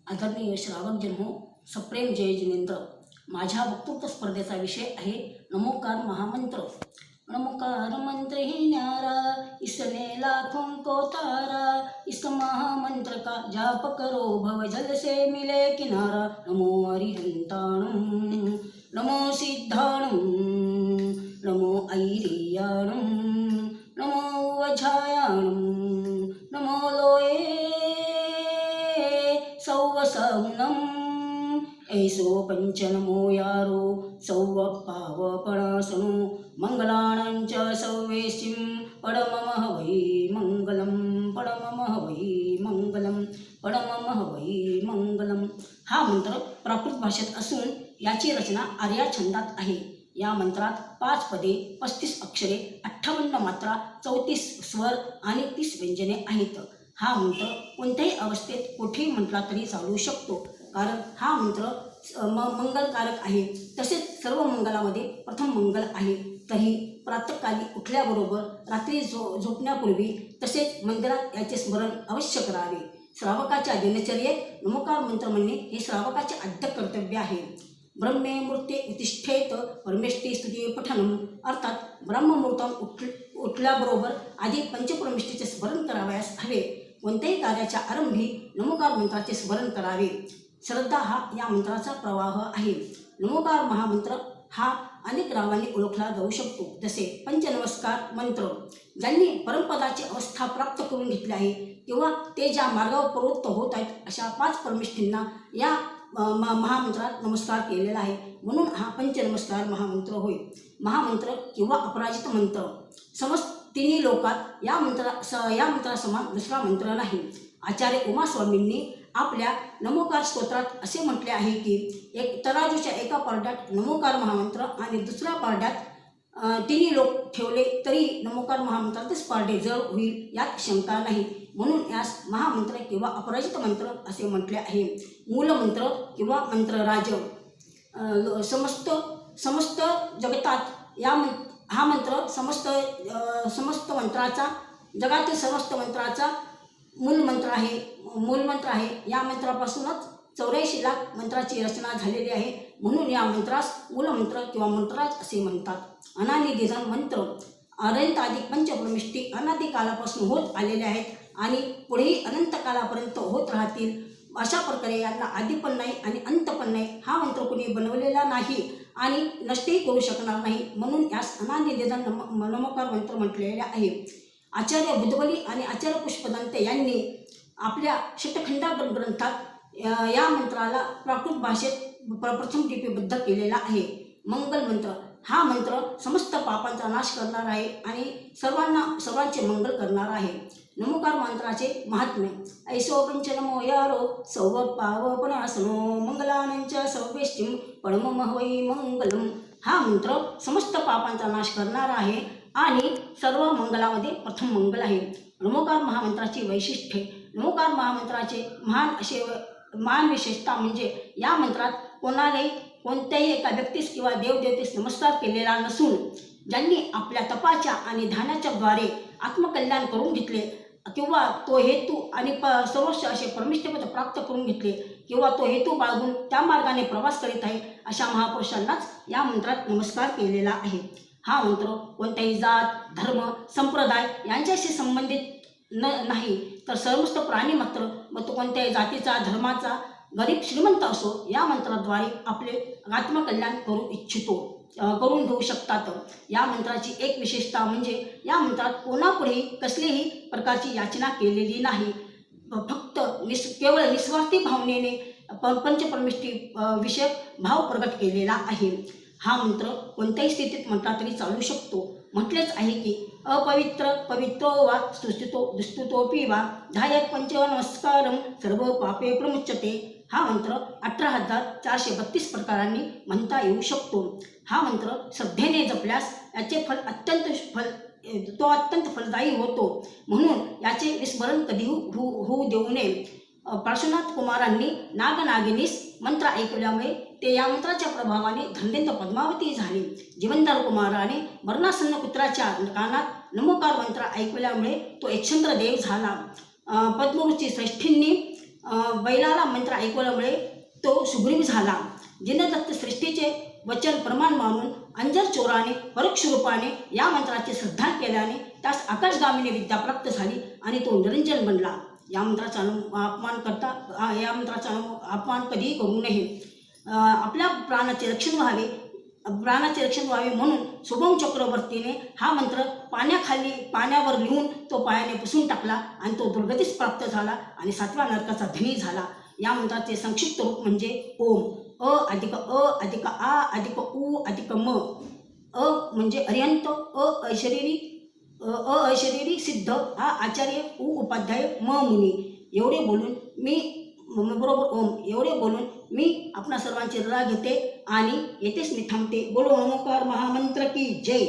आदरणीय श्रावक जन्मो, सप्रेम जय जिनेंद्र. माझ्या वक्तृत्व स्पर्धेचा विषय आहे नमोकार महामंत्र. नमोकार मंत्र ही न्यारा, इसने लाखों को तारा, इस महामंत्र का जाप करो भव जल से मिले किनारा. नमो अरिहंताणं, नमो सिद्धाणं, नमो ऐरियाणं, नमो वझायाणं, नमो लोये सौवसौनं. ऐसो पंचनमो यारो सौव पावपणासनो, मंगलानां च सौवेशिं पडममः वै मंगलं, पडममः वै मंगलं, पडममः वै मंगलं. हा मंत्र प्राकृत भाषेत असून याची रचना आर्या छंदात आहे. या मंत्रात 5 पदे, 35 अक्षरे, 58 मात्रा, 34 स्वर आणि 30 व्यंजने आहेत. हा मंत्र कोणत्याही अवस्थेत कुठेही म्हटला तरी चालू शकतो, कारण हा मंत्र मंगलकारक आहे. तसेच सर्व मंगलामध्ये प्रथम मंगल आहे. तरी प्रातःकाली उठल्याबरोबर, रात्री झोपण्यापूर्वी, तसेच मंदिरात याचे स्मरण अवश्य करावे. श्रावकाच्या दिनचर्येत नमोकार मंत्र म्हणणे हे श्रावकाचे आद्य कर्तव्य आहे. ब्रह्मे मूर्ते उत्तिष्ठेत परमेष्ठी स्तुती पठनम, अर्थात ब्रह्ममुहूर्तात उठल्याबरोबर आधी पंचपरमेष्ठीचे स्मरण करावयास हवे. कोणत्याही कार्याच्या आरंभी नमोकार मंत्राचे स्मरण करावे. श्रद्धा हा या मंत्राचा प्रवाह आहे. नमोकार महामंत्र हा अनेक नावांनी ओळखला जाऊ शकतो, जसे पंचनमस्कार मंत्र. ज्यांनी परमपदाची अवस्था प्राप्त करून घेतली आहे किंवा ते ज्या मार्गावर प्रवृत्त होत आहेत, अशा 5 परमेष्ठींना या महामंत्रात नमस्कार केलेला आहे, म्हणून हा पंचनमस्कार महामंत्र होय. महामंत्र किंवा अपराजित मंत्र. समस्त तिन्ही लोकात या मंत्रासमान दुसरा मंत्र नाही. आचार्य उमास्वामींनी आपल्या नमोकार स्तोत्रात असे म्हटले आहे की तराजूच्या एका पारड्यात नमोकार महामंत्र आणि दुसऱ्या पारड्यात तिन्ही लोक ठेवले तरी नमोकार महामंत्रातच पारडे जड होईल, यात शंका नाही. म्हणून यास महामंत्र किंवा अपराजित मंत्र असे म्हटले आहे. मूलमंत्र किंवा मंत्रराज. समस्त जगतात हा मंत्र समस्त मंत्राचा, जगातील समस्त मंत्राचा मूलमंत्र आहे. या मंत्रापासूनच 84 लाख मंत्राची रचना झालेली आहे, म्हणून या मंत्रास मूलमंत्र किंवा मंत्रराज असे म्हणतात. अनादिनिधन मंत्र. अनंताधिक पंचपरमेष्ठी अनादी कालापासून होत आलेले आहेत आणि पुढेही अनंत कालापर्यंत होत राहतील. अशा प्रकारे यांना आदी पण नाही आणि अंत पण नाही. हा मंत्र कोणी बनवलेला नाही आणि नष्टही करू शकणार नाही, म्हणून यास अनादिनिधन नमोकार मंत्र म्हटलेले आहे. आचार्य बुद्धबली आणि आचार्य पुष्पदंते यांनी आपल्या षटखंडाग्र ग्रंथात या मंत्राला प्राकृत भाषेत प्रथम लिपिबद्ध केलेला आहे. मंगल मंत्र. हा मंत्र समस्त पापांचा नाश करणार आहे आणि सर्वांचे मंगल करणार आहे. नमोकार मंत्राचे महात्म्य. ऐसो पंचनमो यारो सौव पावपणासनो, मंगलानां सौवेष्टिं पडममः वै मंगलम. हा मंत्र समस्त पापांचा नाश करणारा आहे आणि सर्व मंगलामध्ये प्रथम मंगल आहे. नमोकार महामंत्राची वैशिष्ट्ये. नमोकार महामंत्राचे महान विशेषता म्हणजे या मंत्रात कोणत्याही एका व्यक्तीस किंवा देवदेवतेस नमस्कार केलेला नसून, ज्यांनी आपल्या तपाच्या आणि ध्यानाच्या द्वारे आत्मकल्याण करून घेतले किंवा तो हेतू आणि सर्वस्व असे परमेष्ठपद प्राप्त करून घेतले किंवा तो हेतू बाळगून त्या मार्गाने प्रवास करीत आहे, अशा महापुरुषांनाच या मंत्रात नमस्कार केलेला आहे. हा मंत्र कोणत्याही जात, धर्म, संप्रदाय यांच्याशी संबंधित नाही, तर समस्त प्राणी मात्र, मग तो कोणत्याही जातीचा, धर्माचा, गरीब श्रीमंत असो, या मंत्राद्वारे आपले आत्मकल्याण करून घेऊ शकतात. या मंत्राची एक विशेषता म्हणजे या मंत्रात कोणापुढेही कसलीही प्रकारची याचना केलेली नाही. फक्त केवळ निस्वार्थी भावनेने पंचपरमेष्ठी विषयक भाव प्रगट केलेला आहे. हा मंत्र कोणत्याही स्थितीत म्हटला तरी चालू शकतो. म्हटलेच आहे की अपवित्र पवित्रो वा स्तुतो दुस्तुतोपि वा ध्यायेत् पंचनमस्कारं सर्व पापे प्रमुच्यते. हा मंत्र 18,432 प्रकारांनी म्हणता येऊ शकतो. हा मंत्र श्रद्धेने जपल्यास याचे फल अत्यंत फलदायी होतो, म्हणून याचे विस्मरण कधी होऊ देऊ नये. पार्श्वनाथ कुमारांनी नागनागिनीस मंत्र ऐकल्यामुळे ते या मंत्राच्या प्रभावाने धन्यंत पद्मावती झाले. जीवनदार कुमाराने मरणासन्न पुत्राच्या कानात नमोकार मंत्र ऐकल्यामुळे तो एकचंद्र देव झाला. पद्मऋषी श्रेष्ठींनी बैलाला मंत्र ऐकवल्यामुळे तो सुग्रीव झाला. जिनदत्त सृष्टीचे वचन प्रमाण मानून अंजर चोराने परोक्ष रूपाने या मंत्राचे श्रद्धा केल्याने त्यास आकाशगामिनी विद्या प्राप्त झाली आणि तो निरंजन बनला. या मंत्राचा अपमान कधीही करू नये. आपल्या प्राणाचे रक्षण व्हावे म्हणून शुभम चक्रवर्तीने हा मंत्र पाण्यावर लिहून तो पायाने पुसून टाकला आणि तो दुर्गतीस प्राप्त झाला आणि 7व्या नरकाचा धनी झाला. या मंत्राचे संक्षिप्त रूप म्हणजे ओम. अ अधिक आ अधिक उ अधिक म. अ म्हणजे अरिहंत, अशरीरी सिद्ध, आ आचार्य, उ उपाध्याय, म मुनी. एवढे बोलून मी आपणा सर्वांची रजा घेते आणि येथेच मी थांबते. बोलो ओंकार महामंत्र की जय.